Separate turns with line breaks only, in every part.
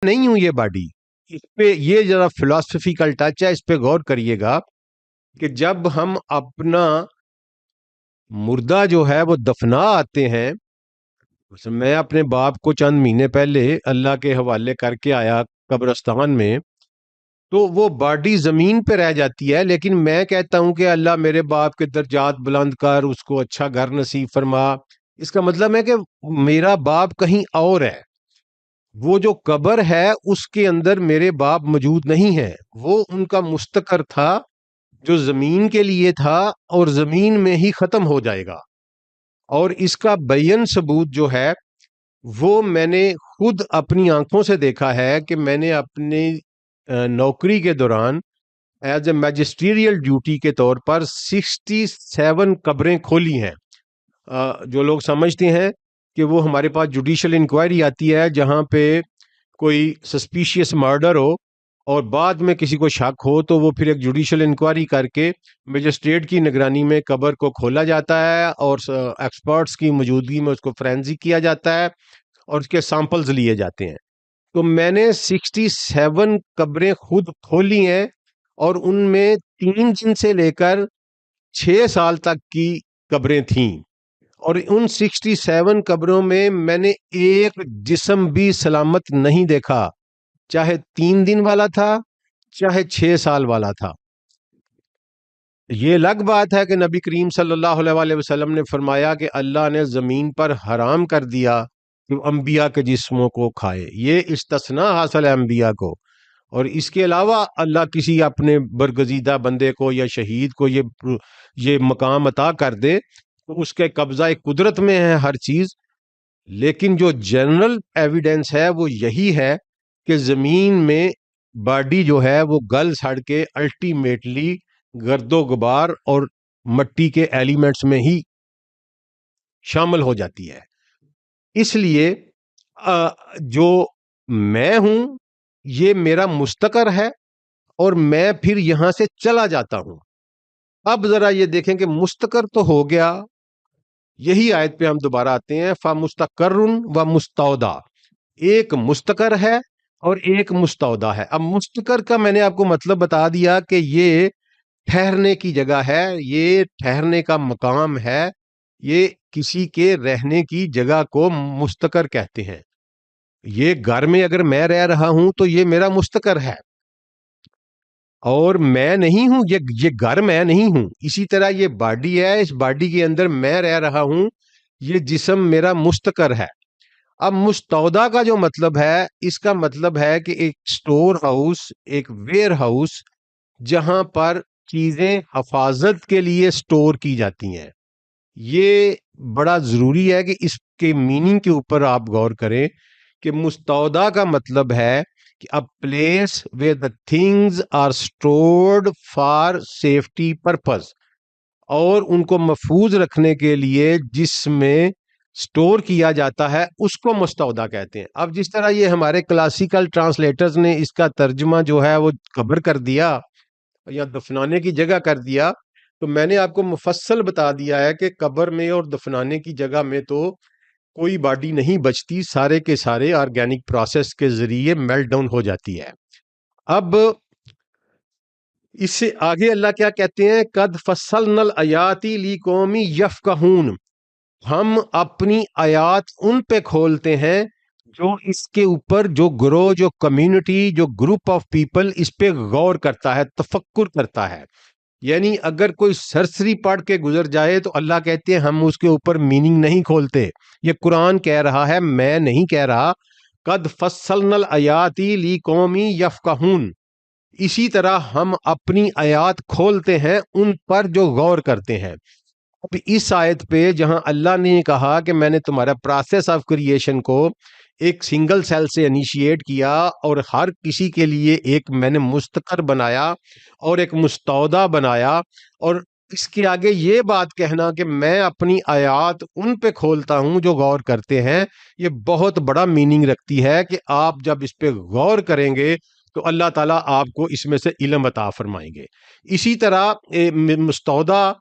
نہیں ہوں یہ باڈی. اس پہ یہ ذرا فلاسفیکل ٹچ ہے, اس پہ غور کریے گا کہ جب ہم اپنا مردہ جو ہے وہ دفنا آتے ہیں. میں اپنے باپ کو چند مہینے پہلے اللہ کے حوالے کر کے آیا قبرستان میں, تو وہ باڈی زمین پہ رہ جاتی ہے, لیکن میں کہتا ہوں کہ اللہ میرے باپ کے درجات بلند کر, اس کو اچھا گھر نصیب فرما. اس کا مطلب ہے کہ میرا باپ کہیں اور ہے, وہ جو قبر ہے اس کے اندر میرے باپ موجود نہیں ہے, وہ ان کا مستقر تھا جو زمین کے لیے تھا اور زمین میں ہی ختم ہو جائے گا. اور اس کا بیان ثبوت جو ہے وہ میں نے خود اپنی آنکھوں سے دیکھا ہے کہ میں نے اپنی نوکری کے دوران ایز اے میجسٹریل ڈیوٹی کے طور پر 67 قبریں کھولی ہیں. جو لوگ سمجھتے ہیں کہ وہ ہمارے پاس جوڈیشل انکوائری آتی ہے جہاں پہ کوئی سسپیشیس مرڈر ہو اور بعد میں کسی کو شک ہو تو وہ پھر ایک جوڈیشل انکوائری کر کے مجسٹریٹ کی نگرانی میں قبر کو کھولا جاتا ہے اور ایکسپرٹس کی موجودگی میں اس کو فورینزک کیا جاتا ہے اور اس کے سیمپلز لیے جاتے ہیں. تو میں نے 67 قبریں خود کھولی ہیں اور ان میں 3 دن سے لے کر 6 سال تک کی قبریں تھیں, اور ان 67 قبروں میں نے ایک جسم بھی سلامت نہیں دیکھا, چاہے 3 دن والا تھا چاہے 6 سال والا تھا. یہ الگ بات ہے کہ نبی کریم صلی اللہ علیہ وسلم نے فرمایا کہ اللہ نے زمین پر حرام کر دیا کہ انبیاء کے جسموں کو کھائے, یہ استثناء حاصل ہے انبیاء کو, اور اس کے علاوہ اللہ کسی اپنے برگزیدہ بندے کو یا شہید کو یہ مقام عطا کر دے تو اس کے قبضہ قدرت میں ہے ہر چیز. لیکن جو جنرل ایویڈنس ہے وہ یہی ہے کہ زمین میں باڈی جو ہے وہ گل سڑ کے الٹیمیٹلی گرد و غبار اور مٹی کے ایلیمنٹس میں ہی شامل ہو جاتی ہے. اس لیے جو میں ہوں یہ میرا مستقر ہے اور میں پھر یہاں سے چلا جاتا ہوں. اب ذرا یہ دیکھیں کہ مستقر تو ہو گیا, یہی آیت پہ ہم دوبارہ آتے ہیں, فَمُسْتَقَرٌ وَمُسْتَوْدَى, ایک مستقر ہے اور ایک مستودع ہے. اب مستقر کا میں نے آپ کو مطلب بتا دیا کہ یہ ٹھہرنے کی جگہ ہے, یہ ٹھہرنے کا مقام ہے, یہ کسی کے رہنے کی جگہ کو مستقر کہتے ہیں. یہ گھر میں اگر میں رہ رہا ہوں تو یہ میرا مستقر ہے اور میں نہیں ہوں, یہ گھر میں نہیں ہوں. اسی طرح یہ باڈی ہے, اس باڈی کے اندر میں رہ رہا ہوں, یہ جسم میرا مستقر ہے. اب مستودع کا جو مطلب ہے, اس کا مطلب ہے کہ ایک سٹور ہاؤس, ایک ویئر ہاؤس جہاں پر چیزیں حفاظت کے لیے سٹور کی جاتی ہیں. یہ بڑا ضروری ہے کہ اس کے میننگ کے اوپر آپ غور کریں کہ مستودع کا مطلب ہے کہ a place where the things are stored for safety purpose, اور ان کو محفوظ رکھنے کے لیے جس میں سٹور کیا جاتا ہے اس کو مستودع کہتے ہیں. اب جس طرح یہ ہمارے کلاسیکل ٹرانسلیٹرز نے اس کا ترجمہ جو ہے وہ قبر کر دیا یا دفنانے کی جگہ کر دیا, تو میں نے آپ کو مفصل بتا دیا ہے کہ قبر میں اور دفنانے کی جگہ میں تو کوئی باڈی نہیں بچتی, سارے کے سارے آرگینک پروسیس کے ذریعے میلٹ ڈاؤن ہو جاتی ہے. اب اس سے آگے اللہ کیا کہتے ہیں, قد فصلنا الآیات لقوم یفقہون, ہم اپنی آیات ان پہ کھولتے ہیں جو اس کے اوپر جو گروہ, جو کمیونٹی, جو گروپ آف پیپل اس پہ غور کرتا ہے, تفکر کرتا ہے. یعنی اگر کوئی سرسری پڑھ کے گزر جائے تو اللہ کہتے ہیں ہم اس کے اوپر میننگ نہیں کھولتے. یہ قرآن کہہ رہا ہے, میں نہیں کہہ رہا. قد فصلنا الآیات لقوم یفقہون, اسی طرح ہم اپنی آیات کھولتے ہیں ان پر جو غور کرتے ہیں. اب اس آیت پہ جہاں اللہ نے کہا کہ میں نے تمہارا پروسیس آف کریشن کو ایک سنگل سیل سے انیشیٹ کیا اور ہر کسی کے لیے ایک میں نے مستقر بنایا اور ایک مستودع بنایا, اور اس کے آگے یہ بات کہنا کہ میں اپنی آیات ان پہ کھولتا ہوں جو غور کرتے ہیں, یہ بہت بڑا میننگ رکھتی ہے کہ آپ جب اس پہ غور کریں گے تو اللہ تعالیٰ آپ کو اس میں سے علم عطا فرمائیں گے. اسی طرح مستودع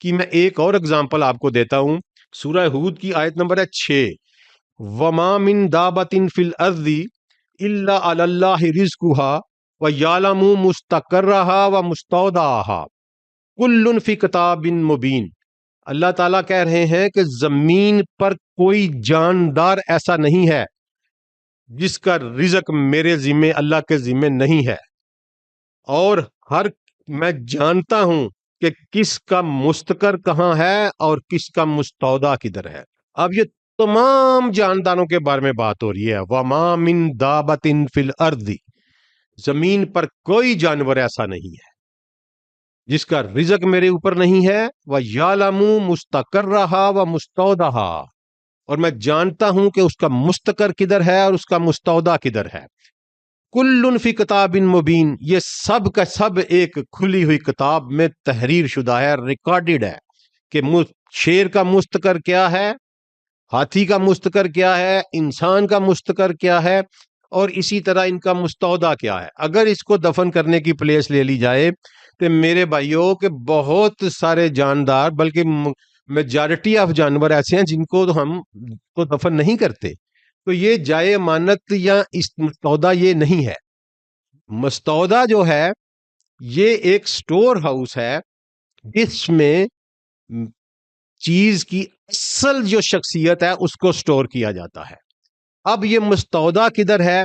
کی میں ایک اور اگزامپل آپ کو دیتا ہوں. سورہ ہود کی آیت نمبر ہے 6, وَمَا مِن دَابَةٍ فِي الْأَرْضِ الا علی اللہ رزقھا ویعلم مستقرھا ومستودعھا کل فی کتاب مبین۔ اللہ تعالیٰ کہہ رہے ہیں کہ زمین پر کوئی جاندار ایسا نہیں ہے جس کا رزق میرے ذمے، اللہ کے ذمے نہیں ہے، اور میں جانتا ہوں کہ کس کا مستقر کہاں ہے اور کس کا مستودع کدھر ہے۔ اب یہ تمام جانداروں کے بارے میں بات ہو رہی ہے۔ وَمَا مِن دَابَةٍ فِي الْأَرْضِ، زمین پر کوئی جانور ایسا نہیں ہے جس کا رزق میرے اوپر نہیں ہے۔ وَيَعْلَمُ مُسْتَقَرَّهَا وَمُسْتَوْدَعَهَا، اور میں جانتا ہوں کہ اس کا مستقر کدھر ہے اور اس کا مستودع کدھر ہے۔ کل فی کتاب مبین، یہ سب کا سب ایک کھلی ہوئی کتاب میں تحریر شدہ ہے، ریکارڈڈ ہے کہ شیر کا مستقر کیا ہے، ہاتھی کا مستقر کیا ہے، انسان کا مستقر کیا ہے، اور اسی طرح ان کا مستودع کیا ہے۔ اگر اس کو دفن کرنے کی پلیس لے لی جائے تو میرے بھائیوں کہ بہت سارے جاندار، بلکہ میجارٹی آف جانور ایسے ہیں جن کو ہم کو دفن نہیں کرتے، تو یہ جائے امانت یا اس مستودع یہ نہیں ہے۔ مستودع جو ہے یہ ایک سٹور ہاؤس ہے جس میں چیز کی اصل جو شخصیت ہے اس کو سٹور کیا جاتا ہے۔ اب یہ مستودع کدھر ہے،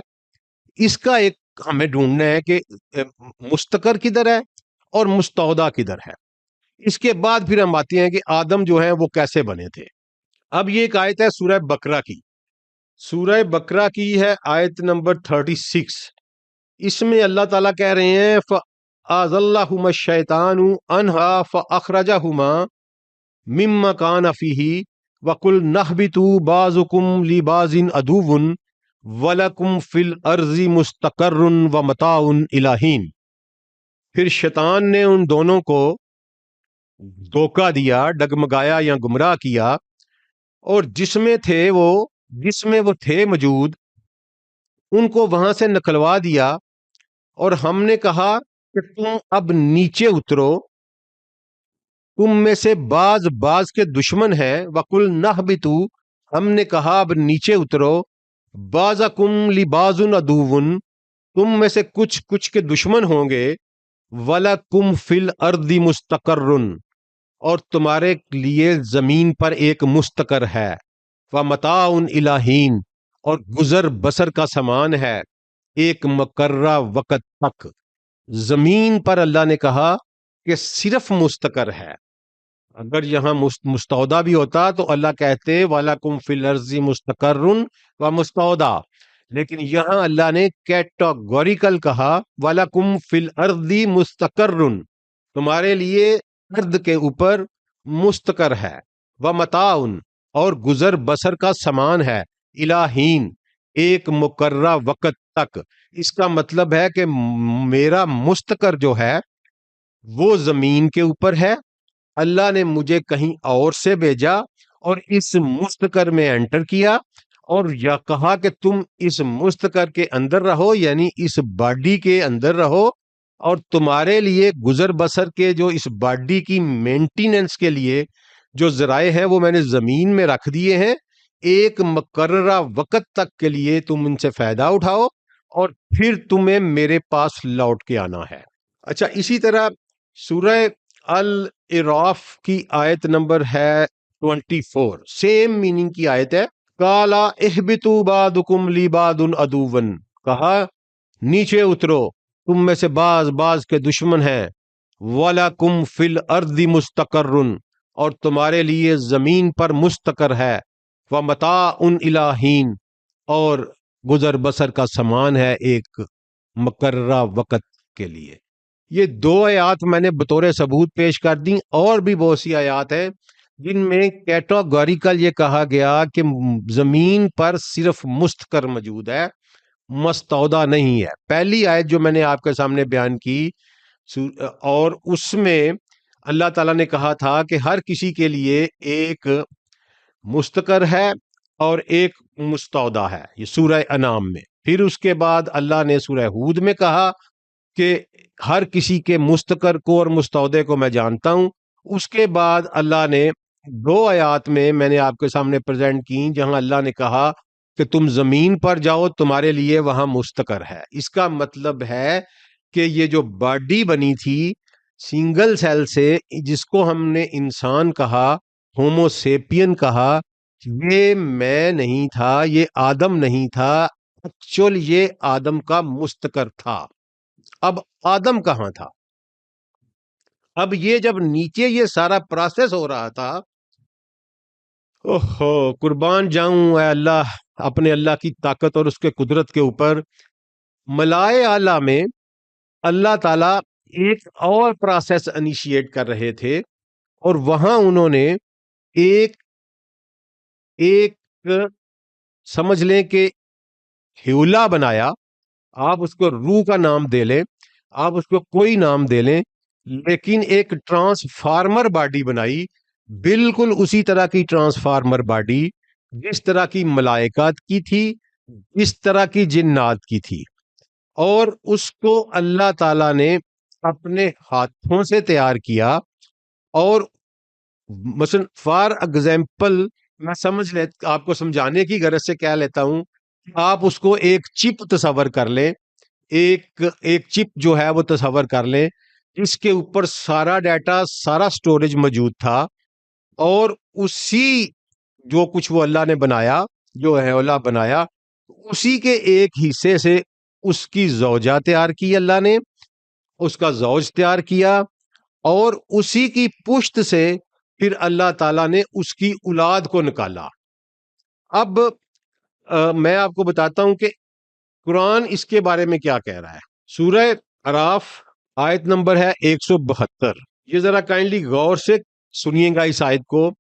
اس کا ایک ہمیں ڈھونڈنا ہے کہ مستقر کدھر ہے اور مستودع کدھر ہے۔ اس کے بعد پھر ہم آتے ہیں کہ آدم جو ہیں وہ کیسے بنے تھے۔ اب یہ ایک آیت ہے سورہ بقرہ کی، سورہ بقرہ کی ہے آیت نمبر 36۔ اس میں اللہ تعالیٰ کہہ رہے ہیں فَأَزَلَّهُمَا الشَّيْطَانُ عَنْهَا فَأَخْرَجَهُمَا مِمَّا كَانَ فِيهِ وَقُلْنَا اهْبِطُوا بَعْضُكُمْ لِبَعْضٍ عَدُوٌّ وَلَكُمْ فِي الْأَرْضِ مُسْتَقَرٌّ وَمَتَاعٌ إِلَىٰ حِینٍ۔ پھر شیطان نے ان دونوں کو دھوکہ دیا، ڈگمگایا یا گمراہ کیا، اور جس میں وہ تھے موجود ان کو وہاں سے نکلوا دیا، اور ہم نے کہا کہ تم اب نیچے اترو، تم میں سے بعض کے دشمن ہیں۔ وَقُلْنَا اهْبِطُوا، ہم نے کہا اب نیچے اترو، بَعْضُكُمْ لِبَعْضٍ عَدُوٌّ، تم میں سے کچھ کے دشمن ہوں گے۔ وَلَكُمْ فِي الْأَرْضِ مُسْتَقَرٌّ، اور تمہارے لیے زمین پر ایک مستقر ہے۔ وَمَتَاعٌ إِلَىٰ حِینٍ، اور گزر بسر کا سامان ہے ایک مقررہ وقت تک۔ زمین پر اللہ نے کہا کہ صرف مستقر ہے، اگر یہاں مستودع بھی ہوتا تو اللہ کہتے وَلَكُمْ فِي الْأَرْضِ مُسْتَقَرٌّ وَمُسْتَوْدَعٌ، لیکن یہاں اللہ نے کیٹاگوریکل کہا وَلَكُمْ فِي الْأَرْضِ مُسْتَقَرٌّ، تمہارے لیے ارض کے اوپر مستقر ہے، وَمَتَاعٌ، اور گزر بسر کا سامان ہے، إِلَىٰ حِین، ایک مقررہ وقت تک۔ اس کا مطلب ہے کہ میرا مستقر جو ہے وہ زمین کے اوپر ہے، اللہ نے مجھے کہیں اور سے بھیجا اور اس مستقر میں انٹر کیا، اور یا کہا کہ تم اس مستقر کے اندر رہو، یعنی اس باڈی کے اندر رہو، اور تمہارے لیے گزر بسر کے جو اس باڈی کی مینٹیننس کے لیے جو ذرائع ہیں وہ میں نے زمین میں رکھ دیے ہیں، ایک مقررہ وقت تک کے لیے تم ان سے فائدہ اٹھاؤ اور پھر تمہیں میرے پاس لوٹ کے آنا ہے۔ اچھا، اسی طرح سورہ الاعراف کی آیت نمبر ہے 24، سیم میننگ کی آیت ہے۔ قَالَ اهْبِطُوا بَعْضُكُمْ لِبَعْضٍ عَدُوٌّ، کہا نیچے اترو، تم میں سے بعض کے دشمن ہیں۔ وَلَكُمْ فِي الْأَرْضِ مُسْتَقَرٌّ، اور تمہارے لیے زمین پر مستقر ہے۔ وَمَتَاعٌ إِلَىٰ حِین، اور گزر بسر کا سامان ہے ایک مقررہ وقت کے لیے۔ یہ دو آیات میں نے بطور ثبوت پیش کر دیں، اور بھی بہت سی آیات ہیں جن میں کیٹاگوریکل یہ کہا گیا کہ زمین پر صرف مستقر موجود ہے، مستودع نہیں ہے۔ پہلی آیت جو میں نے آپ کے سامنے بیان کی، اور اس میں اللہ تعالیٰ نے کہا تھا کہ ہر کسی کے لیے ایک مستقر ہے اور ایک مستودع ہے، یہ سورہ انعام میں۔ پھر اس کے بعد اللہ نے سورہ ہود میں کہا کہ ہر کسی کے مستقر کو اور مستودع کو میں جانتا ہوں۔ اس کے بعد اللہ نے دو آیات میں نے آپ کے سامنے پریزنٹ کی جہاں اللہ نے کہا کہ تم زمین پر جاؤ، تمہارے لیے وہاں مستقر ہے۔ اس کا مطلب ہے کہ یہ جو باڈی بنی تھی سنگل سیل سے، جس کو ہم نے انسان کہا، ہومو سیپین کہا، یہ میں نہیں تھا، یہ آدم نہیں تھا، ایکچوئل یہ آدم کا مستقر تھا۔ اب آدم کہاں تھا؟ اب یہ جب نیچے یہ سارا پروسیس ہو رہا تھا، اوہو قربان جاؤں اے اللہ اپنے اللہ کی طاقت اور اس کے قدرت کے اوپر، ملائے اعلیٰ میں اللہ تعالیٰ ایک اور پروسیس انیشیٹ کر رہے تھے، اور وہاں انہوں نے ایک ایک سمجھ لیں کہ ہیولا بنایا، آپ اس کو روح کا نام دے لیں، آپ اس کو کوئی نام دے لیں، لیکن ایک ٹرانسفارمر باڈی بنائی، بالکل اسی طرح کی ٹرانسفارمر باڈی جس طرح کی ملائکات کی تھی، جس طرح کی جنات کی تھی، اور اس کو اللہ تعالیٰ نے اپنے ہاتھوں سے تیار کیا۔ اور مثلا فار ایگزامپل میں سمجھ لے، آپ کو سمجھانے کی غرض سے کہہ لیتا ہوں، آپ اس کو ایک چپ تصور کر لیں، ایک چپ جو ہے وہ تصور کر لیں جس کے اوپر سارا ڈیٹا، سارا سٹوریج موجود تھا، اور اسی جو کچھ وہ اللہ نے بنایا، جو ہے اللہ بنایا، اسی کے ایک حصے سے اس کی زوجہ تیار کی، اللہ نے اس کا زوج تیار کیا، اور اسی کی پشت سے پھر اللہ تعالیٰ نے اس کی اولاد کو نکالا۔ اب میں آپ کو بتاتا ہوں کہ قرآن اس کے بارے میں کیا کہہ رہا ہے۔ سورہ اعراف آیت نمبر ہے 172، یہ ذرا کائنڈلی غور سے سنیے گا اس آیت کو۔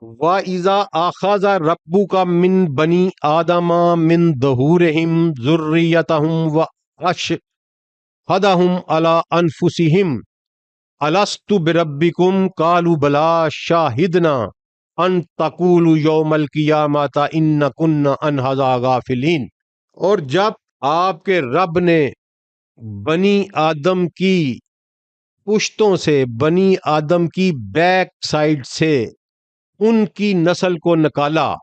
وَإِذَا أَخَذَ رَبُّكَ مِن بَنِي آدَمَ مِن ظُهُورِهِمْ ذُرِّيَّتَهُمْ وَأَشْهَدَهُمْ عَلَىٰ أَنفُسِهِمْ أَلَسْتُ بِرَبِّكُمْ قَالُوا بَلَىٰ شَهِدْنَا أَن تَقُولُوا يَوْمَ الْقِيَامَةِ إِنَّا كُنَّا عَنْ هَٰذَا غَافِلِينَ۔ اور جب آپ کے رب نے بنی آدم کی پشتوں سے، بنی آدم کی بیک سائڈ سے ان کی نسل کو نکالا۔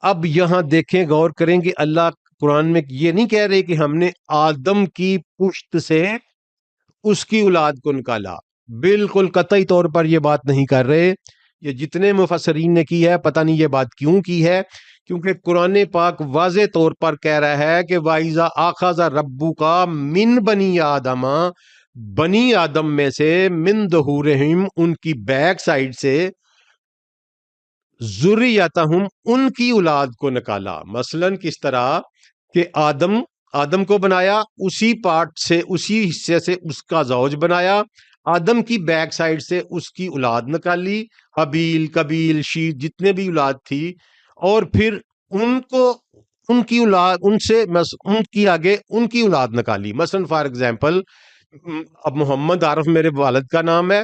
اب یہاں دیکھیں، غور کریں کہ اللہ قرآن میں یہ نہیں کہہ رہے کہ ہم نے آدم کی پشت سے اس کی اولاد کو نکالا، بالکل قطعی طور پر یہ بات نہیں کر رہے۔ یہ جتنے مفسرین نے کی ہے، پتہ نہیں یہ بات کیوں کی ہے، کیونکہ قرآن پاک واضح طور پر کہہ رہا ہے کہ وَإِذَا أَخَذَ رَبُّكَ مِن بَنِي آدَمَ، بنی آدم میں سے، من ظہورہم ان کی بیک سائڈ سے، ذریتہم ان کی اولاد کو نکالا۔ مثلا کس طرح کہ آدم کو بنایا، اسی پارٹ سے، اسی حصے سے اس کا زوج بنایا، آدم کی بیک سائڈ سے اس کی اولاد نکالی، حبیل، قبیل، شیت، جتنے بھی اولاد تھی، اور پھر ان کو ان کی اولاد، ان کی آگے ان کی اولاد نکالی۔ مثلا فار ایگزامپل، اب محمد عارف میرے والد کا نام ہے،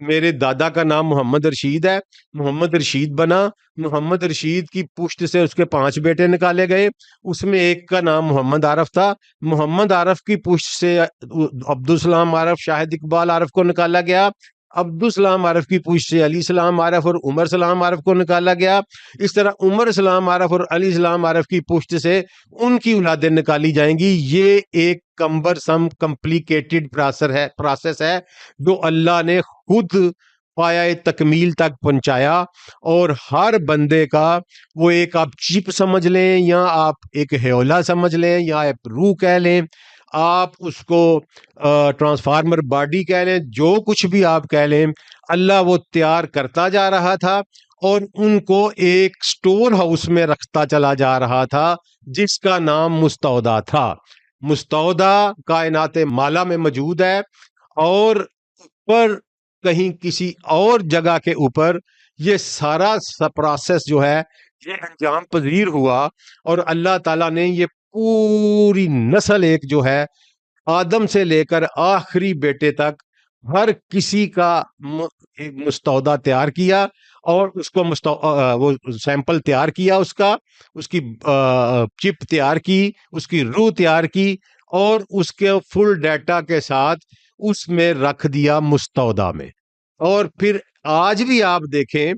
میرے دادا کا نام محمد رشید ہے، محمد رشید بنا، محمد رشید کی پشت سے اس کے 5 بیٹے نکالے گئے، اس میں ایک کا نام محمد عارف تھا، محمد عارف کی پشت سے عبدالسلام عارف، شاہد اقبال عارف کو نکالا گیا، عبدالسلام عارف کی پشت سے علی سلام عارف اور عمر سلام عارف کو نکالا گیا، اس طرح عمر سلام عارف اور علی سلام عارف کی پشت سے ان کی اولادیں نکالی جائیں گی۔ یہ ایک کمبرسم کمپلیکیٹڈ پروسیس ہے جو اللہ نے خود پایہ تکمیل تک پہنچایا، اور ہر بندے کا وہ ایک آپ چپ سمجھ لیں، یا آپ ایک ہیولا سمجھ لیں، یا آپ روح کہہ لیں، آپ اس کو ٹرانسفارمر باڈی کہہ لیں، جو کچھ بھی آپ کہہ لیں، اللہ وہ تیار کرتا جا رہا تھا اور ان کو ایک سٹور ہاؤس میں رکھتا چلا جا رہا تھا جس کا نام مستودع تھا۔ مستودع کائنات مالا میں موجود ہے، اور پر کہیں کسی اور جگہ کے اوپر یہ سارا پروسیس جو ہے یہ انجام پذیر ہوا، اور اللہ تعالیٰ نے یہ پوری نسل ایک جو ہے آدم سے لے کر آخری بیٹے تک ہر کسی کا ایک مستودع تیار کیا، اور اس کو وہ سیمپل تیار کیا، اس کی چپ تیار کی، اس کی روح تیار کی، اور اس کے فل ڈیٹا کے ساتھ اس میں رکھ دیا مستودع میں۔ اور پھر آج بھی آپ دیکھیں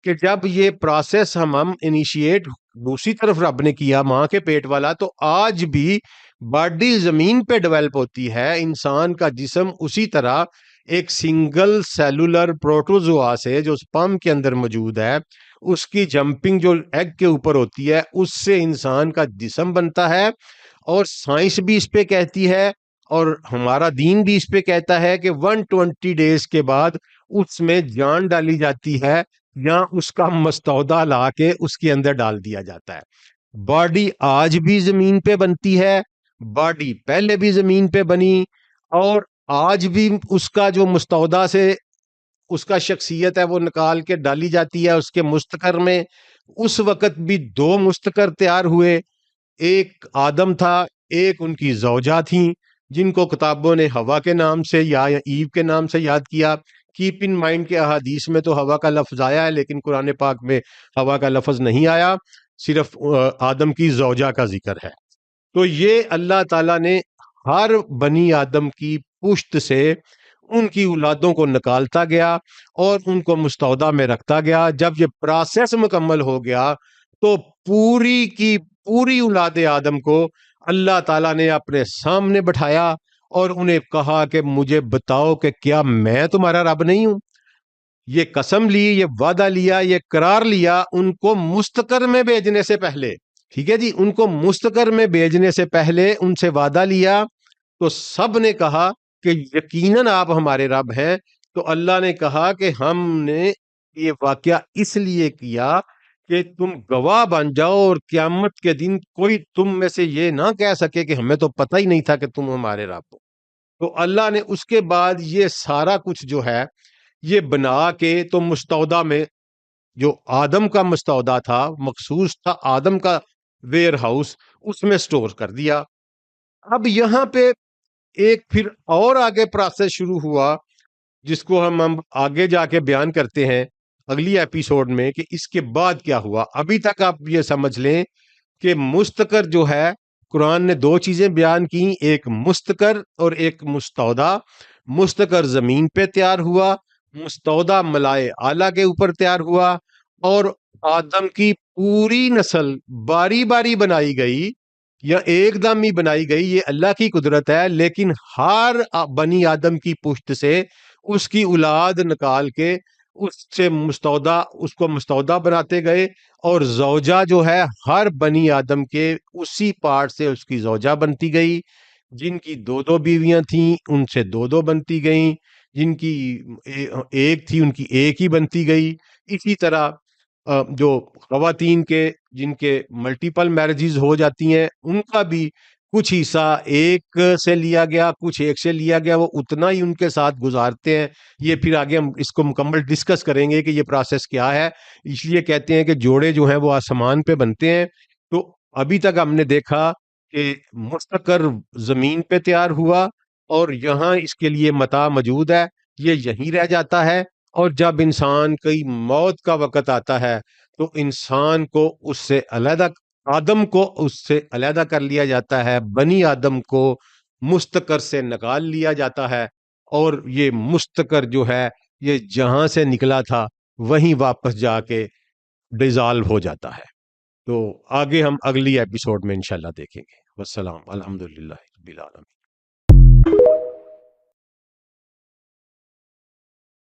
کہ جب یہ پروسیس ہم انیشیٹ دوسری طرف رب نے کیا ماں کے پیٹ والا، تو آج بھی باڈی زمین پہ ڈیولپ ہوتی ہے، انسان کا جسم اسی طرح ایک سنگل سیلولر پروٹوزوا سے جو سپرم کے اندر موجود ہے، اس کی جمپنگ جو ایگ کے اوپر ہوتی ہے، اس سے انسان کا جسم بنتا ہے۔ اور سائنس بھی اس پہ کہتی ہے اور ہمارا دین بھی اس پہ کہتا ہے کہ 120 ڈیز کے بعد اس میں جان ڈالی جاتی ہے یا اس کا مستودع لا کے اس کے اندر ڈال دیا جاتا ہے۔ باڈی آج بھی زمین پہ بنتی ہے، باڈی پہلے بھی زمین پہ بنی، اور آج بھی اس کا جو مستودع سے اس کا شخصیت ہے وہ نکال کے ڈالی جاتی ہے اس کے مستقر میں۔ اس وقت بھی دو مستقر تیار ہوئے، ایک آدم تھا، ایک ان کی زوجہ تھیں، جن کو کتابوں نے ہوا کے نام سے یا ایو کے نام سے یاد کیا۔ کیپ ان مائنڈ کے احادیث میں تو ہوا کا لفظ آیا ہے، لیکن قرآن پاک میں ہوا کا لفظ نہیں آیا، صرف آدم کی زوجہ کا ذکر ہے۔ تو یہ اللہ تعالیٰ نے ہر بنی آدم کی پشت سے ان کی اولادوں کو نکالتا گیا اور ان کو مستودع میں رکھتا گیا۔ جب یہ پروسیس مکمل ہو گیا تو پوری کی پوری اولاد آدم کو اللہ تعالیٰ نے اپنے سامنے بٹھایا اور انہیں کہا کہ مجھے بتاؤ کہ کیا میں تمہارا رب نہیں ہوں؟ یہ قسم لی، یہ وعدہ لیا، یہ قرار لیا ان کو مستقر میں بھیجنے سے پہلے۔ ٹھیک ہے جی، ان کو مستقر میں بھیجنے سے پہلے ان سے وعدہ لیا، تو سب نے کہا کہ یقیناً آپ ہمارے رب ہیں۔ تو اللہ نے کہا کہ ہم نے یہ واقعہ اس لیے کیا کہ تم گواہ بن جاؤ اور قیامت کے دن کوئی تم میں سے یہ نہ کہہ سکے کہ ہمیں تو پتہ ہی نہیں تھا کہ تم ہمارے رب ہو۔ تو اللہ نے اس کے بعد یہ سارا کچھ جو ہے یہ بنا کے تو مستودع میں، جو آدم کا مستودع تھا، مخصوص تھا آدم کا ویئر ہاؤس، اس میں سٹور کر دیا۔ اب یہاں پہ ایک پھر اور آگے پروسیس شروع ہوا، جس کو ہم آگے جا کے بیان کرتے ہیں اگلی ایپیسوڈ میں کہ اس کے بعد کیا ہوا۔ ابھی تک آپ یہ سمجھ لیں کہ مستقر جو ہے، قرآن نے دو چیزیں بیان کی، ایک مستقر اور ایک مستودع۔ مستقر زمین پہ تیار ہوا، مستودع ملائے اعلیٰ کے اوپر تیار ہوا، اور آدم کی پوری نسل باری باری بنائی گئی یا ایک دم ہی بنائی گئی، یہ اللہ کی قدرت ہے، لیکن ہر بنی آدم کی پشت سے اس کی اولاد نکال کے اس سے مستودع، اس کو مستودع بناتے گئے، اور زوجہ جو ہے ہر بنی آدم کے اسی پارٹ سے اس کی زوجہ بنتی گئی۔ جن کی دو دو بیویاں تھیں ان سے دو دو بنتی گئیں، جن کی ایک تھی ان کی ایک ہی بنتی گئی۔ اسی طرح جو خواتین کے جن کے ملٹیپل میرجز ہو جاتی ہیں، ان کا بھی کچھ حصہ ایک سے لیا گیا، کچھ ایک سے لیا گیا، وہ اتنا ہی ان کے ساتھ گزارتے ہیں۔ یہ پھر آگے ہم اس کو مکمل ڈسکس کریں گے کہ یہ پروسیس کیا ہے۔ اس لیے کہتے ہیں کہ جوڑے جو ہیں وہ آسمان پہ بنتے ہیں۔ تو ابھی تک ہم نے دیکھا کہ مستقر زمین پہ تیار ہوا، اور یہاں اس کے لیے متاع موجود ہے، یہ یہیں رہ جاتا ہے۔ اور جب انسان کی موت کا وقت آتا ہے تو انسان کو اس سے علیحدہ، آدم کو اس سے علیحدہ کر لیا جاتا ہے، بنی آدم کو مستقر سے نکال لیا جاتا ہے، اور یہ مستقر جو ہے یہ جہاں سے نکلا تھا وہیں واپس جا کے ڈیزالو ہو جاتا ہے۔ تو آگے ہم اگلی ایپیسوڈ میں انشاءاللہ دیکھیں گے۔ والسلام، الحمدللہ رب العالمین۔